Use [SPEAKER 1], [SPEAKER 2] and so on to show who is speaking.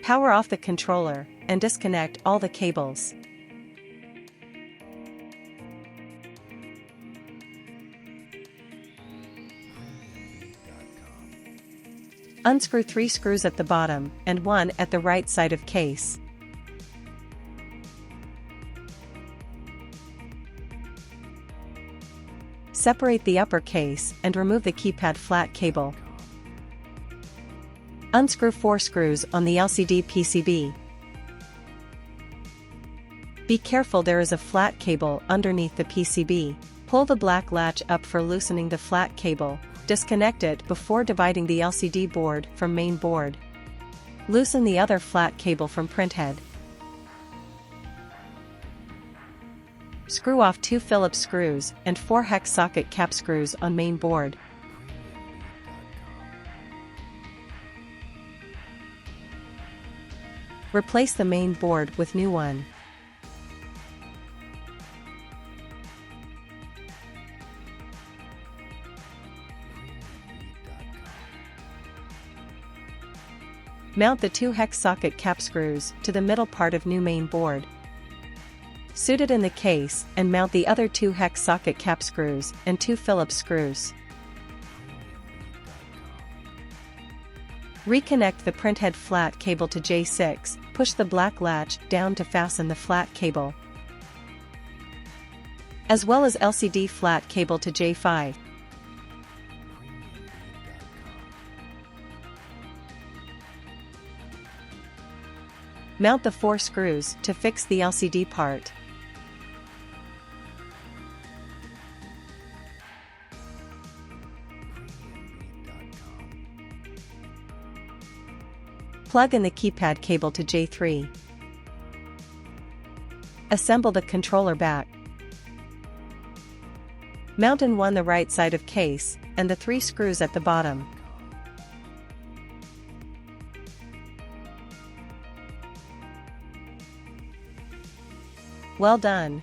[SPEAKER 1] Power off the controller, and disconnect all the cables. Unscrew 3 screws at the bottom, and 1 at the right side of case. Separate the upper case, and remove the keypad flat cable. Unscrew 4 screws on the LCD PCB. Be careful, there is a flat cable underneath the PCB. Pull the black latch up for loosening the flat cable. Disconnect it before dividing the LCD board from main board. Loosen the other flat cable from printhead. Screw off 2 Phillips screws and 4 hex socket cap screws on main board. Replace the main board with new one. Mount the 2 hex socket cap screws to the middle part of new main board. Suit it in the case and mount the other 2 hex socket cap screws and 2 Phillips screws. Reconnect the printhead flat cable to J6, push the black latch down to fasten the flat cable, as well as LCD flat cable to J5. Mount the 4 screws to fix the LCD part. Plug in the keypad cable to J3. Assemble the controller back. Mount in one the right side of case, and the 3 screws at the bottom. Well done!